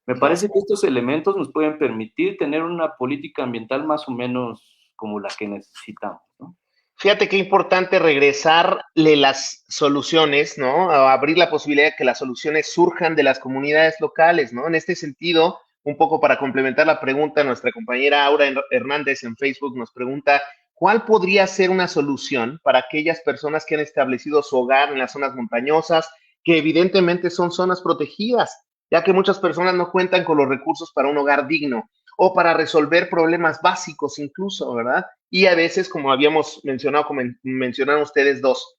Me parece que estos elementos nos pueden permitir tener una política ambiental más o menos como la que necesitamos, ¿no? Fíjate qué importante regresarle las soluciones, ¿no? A abrir la posibilidad de que las soluciones surjan de las comunidades locales, ¿no? En este sentido, un poco para complementar la pregunta, nuestra compañera Aura Hernández en Facebook nos pregunta, ¿cuál podría ser una solución para aquellas personas que han establecido su hogar en las zonas montañosas, que evidentemente son zonas protegidas, ya que muchas personas no cuentan con los recursos para un hogar digno o para resolver problemas básicos incluso, ¿verdad? Y a veces, como habíamos mencionado, como mencionaron ustedes dos,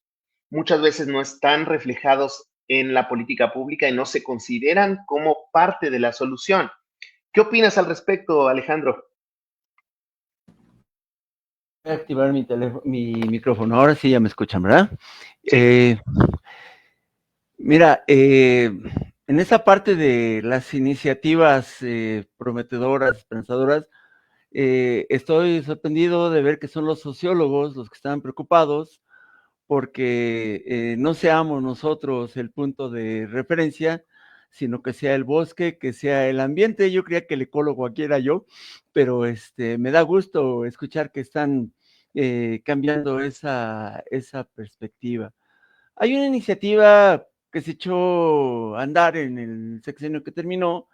muchas veces no están reflejados en la política pública y no se consideran como parte de la solución. ¿Qué opinas al respecto, Alejandro? Voy a activar mi micrófono. Ahora sí ya me escuchan, ¿verdad? Sí. Mira, en esa parte de las iniciativas prometedoras, pensadoras, estoy sorprendido de ver que son los sociólogos los que están preocupados porque no seamos nosotros el punto de referencia, sino que sea el bosque, que sea el ambiente. Yo creía que el ecólogo aquí era yo, pero me da gusto escuchar que están cambiando esa perspectiva. Hay una iniciativa que se echó a andar en el sexenio que terminó,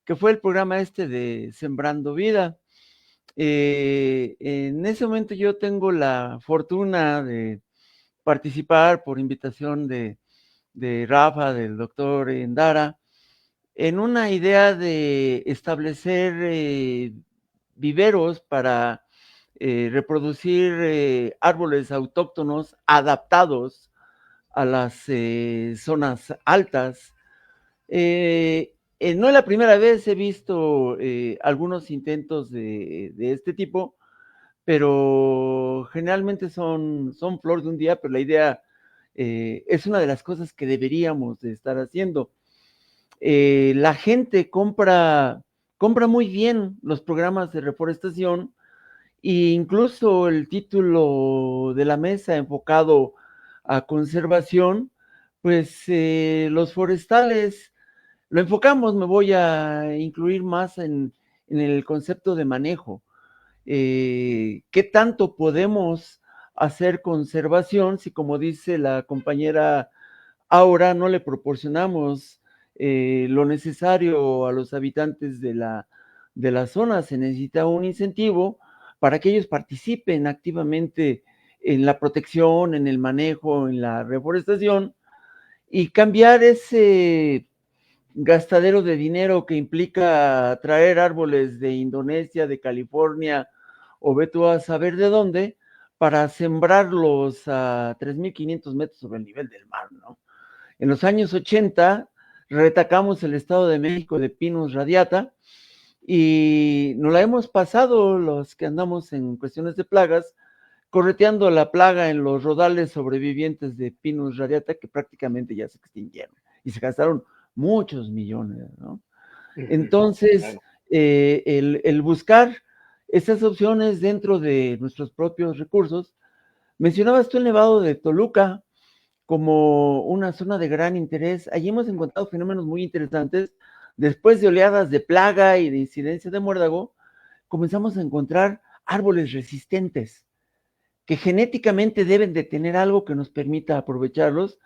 que fue el programa de Sembrando Vida. En ese momento yo tengo la fortuna de participar por invitación de Rafa, del doctor Endara, en una idea de establecer viveros para reproducir árboles autóctonos adaptados a las zonas altas. No es la primera vez, he visto algunos intentos de este tipo, pero generalmente son flor de un día, pero la idea es una de las cosas que deberíamos de estar haciendo. La gente compra muy bien los programas de reforestación, e incluso el título de la mesa enfocado a conservación, pues los forestales lo enfocamos. Me voy a incluir más en el concepto de manejo. ¿Qué tanto podemos hacer conservación si, como dice la compañera Aura, no le proporcionamos lo necesario a los habitantes de la zona? Se necesita un incentivo para que ellos participen activamente en la protección, en el manejo, en la reforestación, y cambiar ese gastadero de dinero que implica traer árboles de Indonesia, de California, o ve tú a saber de dónde, para sembrarlos a 3.500 metros sobre el nivel del mar, ¿no? En los años 80 retacamos el Estado de México de Pinus radiata, y nos la hemos pasado los que andamos en cuestiones de plagas, correteando la plaga en los rodales sobrevivientes de Pinus radiata, que prácticamente ya se extinguieron y se gastaron muchos millones, ¿no? Entonces, el buscar esas opciones dentro de nuestros propios recursos. Mencionabas tú el Nevado de Toluca como una zona de gran interés. Allí hemos encontrado fenómenos muy interesantes. Después de oleadas de plaga y de incidencia de muérdago, comenzamos a encontrar árboles resistentes que genéticamente deben de tener algo que nos permita aprovecharlos,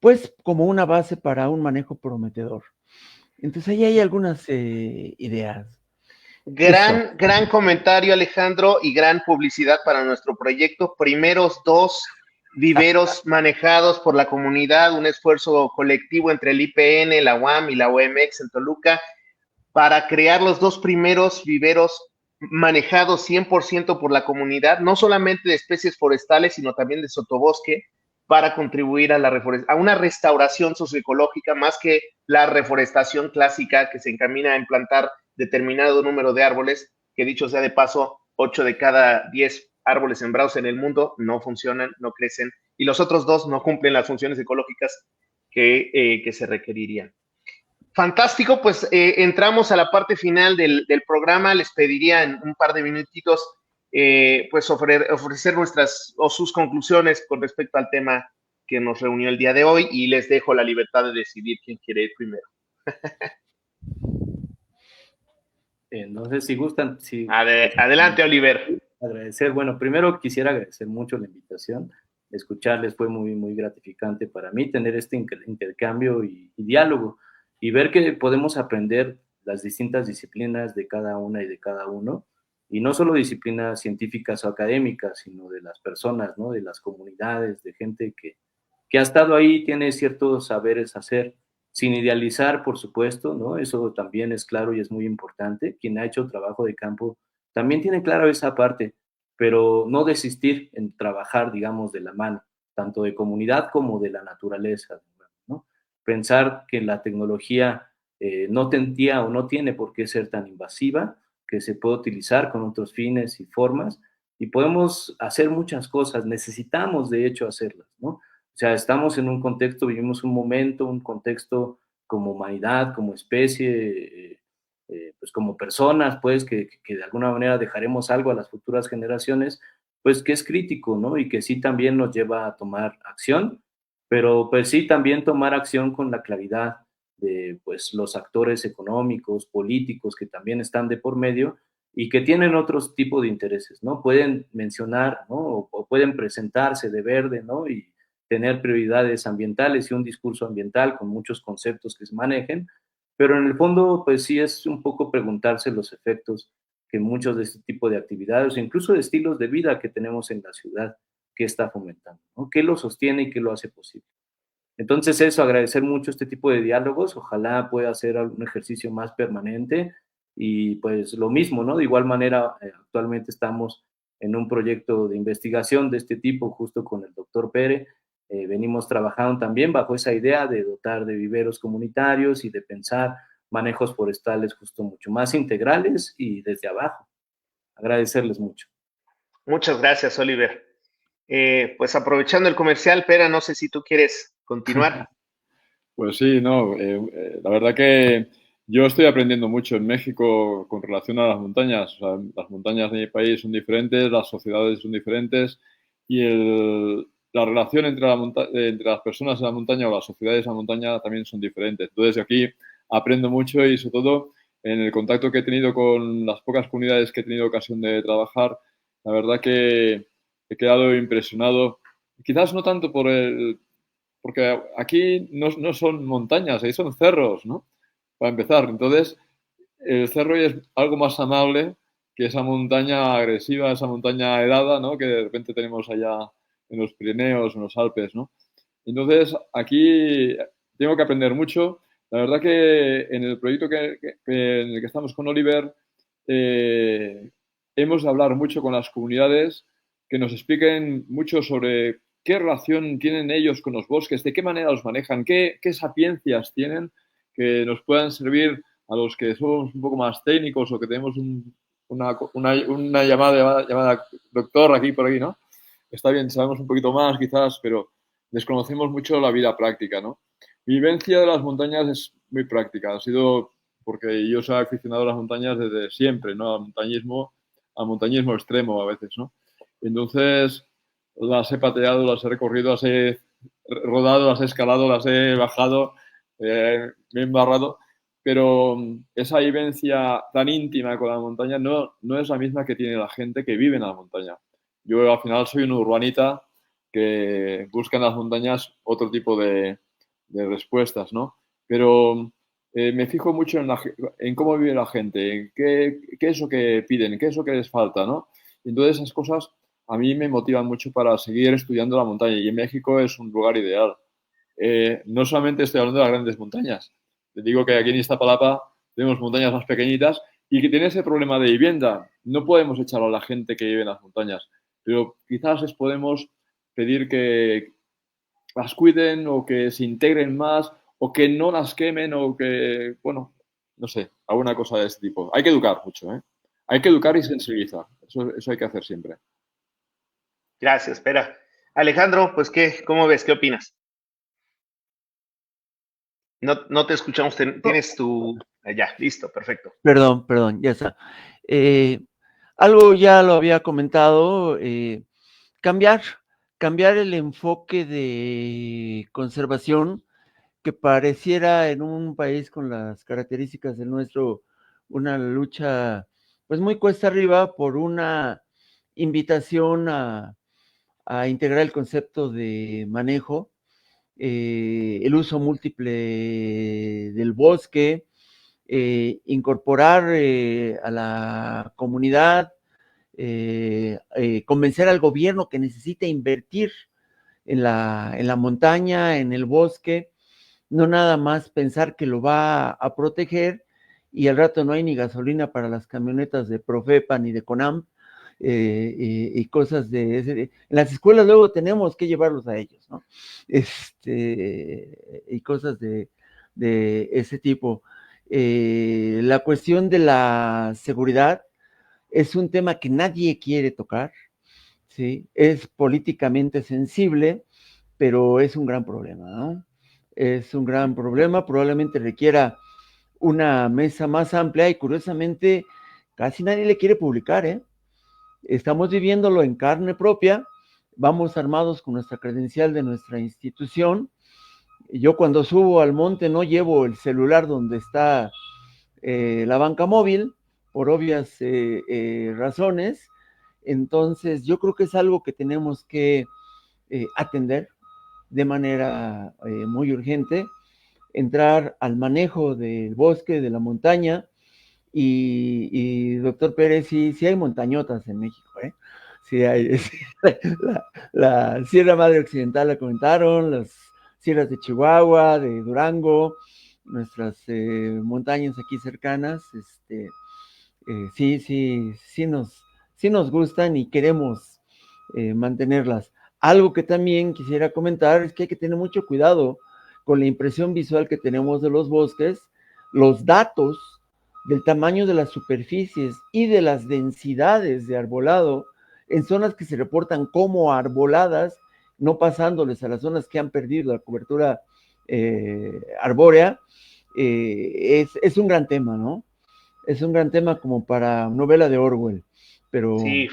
pues como una base para un manejo prometedor. Entonces ahí hay algunas ideas. Gran comentario, Alejandro, y gran publicidad para nuestro proyecto. Primeros 2 viveros manejados por la comunidad, un esfuerzo colectivo entre el IPN, la UAM y la OMX en Toluca, para crear los 2 primeros viveros manejados 100% por la comunidad, no solamente de especies forestales, sino también de sotobosque, para contribuir a una restauración socioecológica, más que la reforestación clásica que se encamina a implantar determinado número de árboles, que dicho sea de paso, 8 de cada 10 árboles sembrados en el mundo no funcionan, no crecen, y los otros 2 no cumplen las funciones ecológicas que se requerirían. Fantástico, pues entramos a la parte final del programa. Les pediría en un par de minutitos pues ofrecer sus conclusiones con respecto al tema que nos reunió el día de hoy, y les dejo la libertad de decidir quién quiere ir primero. No sé si gustan. Si, adelante, Oliver. Agradecer. Bueno, primero quisiera agradecer mucho la invitación. Escucharles fue muy, muy gratificante para mí, tener este intercambio y diálogo, y ver que podemos aprender las distintas disciplinas de cada una y de cada uno, y no solo disciplinas científicas o académicas, sino de las personas, ¿no? De las comunidades, de gente que ha estado ahí, tiene ciertos saberes hacer, sin idealizar, por supuesto, ¿no? Eso también es claro y es muy importante. Quien ha hecho trabajo de campo también tiene claro esa parte, pero no desistir en trabajar, digamos, de la mano, tanto de comunidad como de la naturaleza, ¿no? Pensar que la tecnología no tendría o no tiene por qué ser tan invasiva, que se puede utilizar con otros fines y formas, y podemos hacer muchas cosas, necesitamos de hecho hacerlas, ¿no? O sea, estamos en un contexto, vivimos un momento, un contexto como humanidad, como especie, pues como personas, pues que de alguna manera dejaremos algo a las futuras generaciones, pues que es crítico, ¿no? Y que sí también nos lleva a tomar acción, pero pues sí también tomar acción con la claridad de pues los actores económicos, políticos que también están de por medio y que tienen otros tipos de intereses, ¿no? Pueden mencionar, ¿no? O pueden presentarse de verde, ¿no? Y tener prioridades ambientales y un discurso ambiental con muchos conceptos que se manejen, pero en el fondo, pues sí es un poco preguntarse los efectos que muchos de este tipo de actividades, o incluso de estilos de vida que tenemos en la ciudad, que está fomentando, ¿no? ¿Qué lo sostiene y qué lo hace posible? Entonces eso, agradecer mucho este tipo de diálogos, ojalá pueda ser un ejercicio más permanente y pues lo mismo, ¿no? De igual manera, actualmente estamos en un proyecto de investigación de este tipo justo con el doctor Pérez. Venimos trabajando también bajo esa idea de dotar de viveros comunitarios y de pensar manejos forestales justo mucho más integrales y desde abajo. Agradecerles mucho. Muchas gracias, Oliver. Pues aprovechando el comercial, Pera, no sé si tú quieres continuar. Pues sí, no, la verdad que yo estoy aprendiendo mucho en México con relación a las montañas. O sea, las montañas de mi país son diferentes, las sociedades son diferentes y la relación entre, entre las personas en la montaña o las sociedades en la montaña también son diferentes. Entonces aquí aprendo mucho y sobre todo en el contacto que he tenido con las pocas comunidades que he tenido ocasión de trabajar, la verdad que he quedado impresionado. Quizás no tanto porque aquí no son montañas, ahí son cerros, ¿no? Para empezar. Entonces, el cerro es algo más amable que esa montaña agresiva, esa montaña helada, ¿no? Que de repente tenemos allá en los Pirineos, en los Alpes, ¿no? Entonces, aquí tengo que aprender mucho. La verdad que en el proyecto en el que estamos con Oliver, eh, hemos de hablar mucho con las comunidades que nos expliquen mucho sobre qué relación tienen ellos con los bosques, de qué manera los manejan, qué sapiencias tienen que nos puedan servir a los que somos un poco más técnicos o que tenemos una llamada doctor aquí por aquí, ¿no? Está bien, sabemos un poquito más quizás, pero desconocemos mucho la vida práctica, ¿no? Mi vivencia de las montañas es muy práctica, ha sido porque yo soy aficionado a las montañas desde siempre, ¿no? Al montañismo extremo a veces, ¿no? Entonces las he pateado, las he recorrido, las he rodado, las he escalado, las he bajado, me he embarrado, pero esa vivencia tan íntima con la montaña no es la misma que tiene la gente que vive en la montaña. Yo al final soy un urbanita que busca en las montañas otro tipo de respuestas, ¿no? Pero me fijo mucho en cómo vive la gente, en qué es lo que piden, qué es lo que les falta, ¿no? Y entonces esas cosas a mí me motivan mucho para seguir estudiando la montaña y en México es un lugar ideal. No solamente estoy hablando de las grandes montañas, te digo que aquí en Iztapalapa tenemos montañas más pequeñitas y que tiene ese problema de vivienda. No podemos echarlo a la gente que vive en las montañas, pero quizás les podemos pedir que las cuiden o que se integren más o que no las quemen o que, bueno, no sé, alguna cosa de ese tipo. Hay que educar mucho, ¿eh? Hay que educar y sensibilizar. Eso hay que hacer siempre. Gracias, espera. Alejandro, pues ¿cómo ves? ¿Qué opinas? No te escuchamos, tienes tu... Ya, listo, perfecto. Perdón, ya está. Algo ya lo había comentado, cambiar el enfoque de conservación que pareciera en un país con las características del nuestro una lucha pues muy cuesta arriba por una invitación a integrar el concepto de manejo, el uso múltiple del bosque, incorporar a la comunidad, convencer al gobierno que necesita invertir en la montaña, en el bosque, no nada más pensar que lo va a proteger y al rato no hay ni gasolina para las camionetas de Profepa ni de Conam, y cosas de ese. En las escuelas luego tenemos que llevarlos a ellos, ¿no? Y cosas de ese tipo. La cuestión de la seguridad es un tema que nadie quiere tocar, ¿sí? Es políticamente sensible, pero es un gran problema, ¿no? Es un gran problema, probablemente requiera una mesa más amplia y curiosamente casi nadie le quiere publicar, ¿eh? Estamos viviéndolo en carne propia, vamos armados con nuestra credencial de nuestra institución. Yo cuando subo al monte no llevo el celular donde está la banca móvil, por obvias razones. Entonces, yo creo que es algo que tenemos que atender de manera muy urgente, entrar al manejo del bosque, de la montaña, y doctor Pérez, sí hay montañotas en México, ¿eh? Sí hay, la Sierra Madre Occidental la comentaron, las sierras de Chihuahua, de Durango, nuestras montañas aquí cercanas, sí nos gustan y queremos mantenerlas. Algo que también quisiera comentar es que hay que tener mucho cuidado con la impresión visual que tenemos de los bosques, los datos del tamaño de las superficies y de las densidades de arbolado en zonas que se reportan como arboladas, no pasándoles a las zonas que han perdido la cobertura arbórea, es un gran tema, ¿no? Es un gran tema como para novela de Orwell, pero, Sí.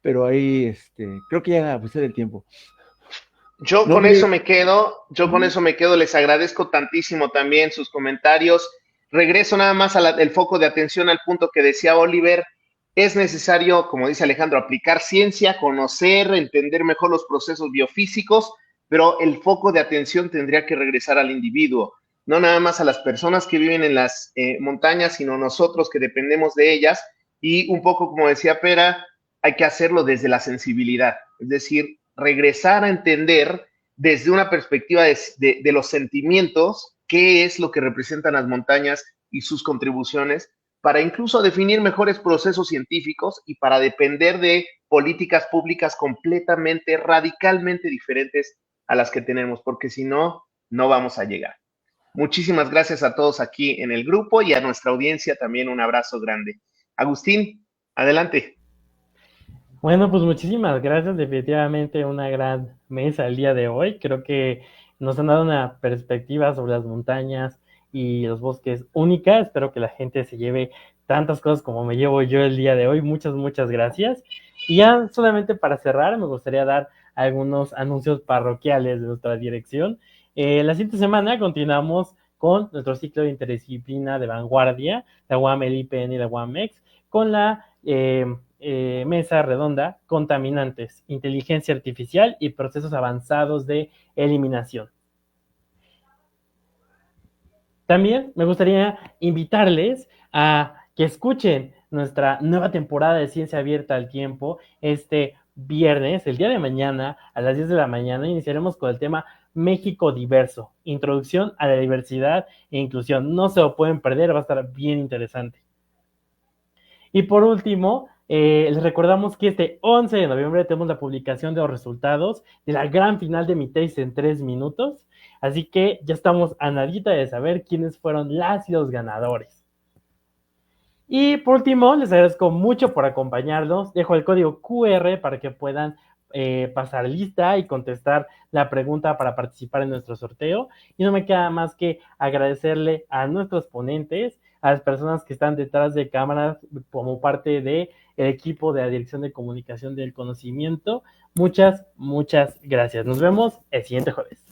pero ahí creo que ya abusé del tiempo. Yo No, con me- eso me quedo, les agradezco tantísimo también sus comentarios. Regreso nada más el foco de atención al punto que decía Oliver. Es necesario, como dice Alejandro, aplicar ciencia, conocer, entender mejor los procesos biofísicos, pero el foco de atención tendría que regresar al individuo, no nada más a las personas que viven en las montañas, sino nosotros que dependemos de ellas. Y un poco como decía Pera, hay que hacerlo desde la sensibilidad, es decir, regresar a entender desde una perspectiva de los sentimientos qué es lo que representan las montañas y sus contribuciones, para incluso definir mejores procesos científicos y para depender de políticas públicas completamente, radicalmente diferentes a las que tenemos, porque si no, no vamos a llegar. Muchísimas gracias a todos aquí en el grupo y a nuestra audiencia también un abrazo grande. Agustín, adelante. Bueno, pues muchísimas gracias. Definitivamente una gran mesa el día de hoy. Creo que nos han dado una perspectiva sobre las montañas y los bosques única. Espero que la gente se lleve tantas cosas como me llevo yo el día de hoy. Muchas gracias. Y ya solamente para cerrar, me gustaría dar algunos anuncios parroquiales de nuestra dirección. La siguiente semana continuamos con nuestro ciclo de interdisciplina de vanguardia, la UAM, el IPN y la UAMEX, con la mesa redonda, contaminantes, inteligencia artificial y procesos avanzados de eliminación. También me gustaría invitarles a que escuchen nuestra nueva temporada de Ciencia Abierta al Tiempo este viernes, el día de mañana, a las 10 de la mañana, iniciaremos con el tema México Diverso, Introducción a la Diversidad e Inclusión. No se lo pueden perder, va a estar bien interesante. Y por último, les recordamos que este 11 de noviembre tenemos la publicación de los resultados de la gran final de mi tesis en 3 minutos. Así que ya estamos a nadita de saber quiénes fueron las y los ganadores. Y por último, les agradezco mucho por acompañarnos. Dejo el código QR para que puedan pasar lista y contestar la pregunta para participar en nuestro sorteo. Y no me queda más que agradecerle a nuestros ponentes, a las personas que están detrás de cámaras como parte del equipo de la Dirección de Comunicación del Conocimiento. Muchas gracias. Nos vemos el siguiente jueves.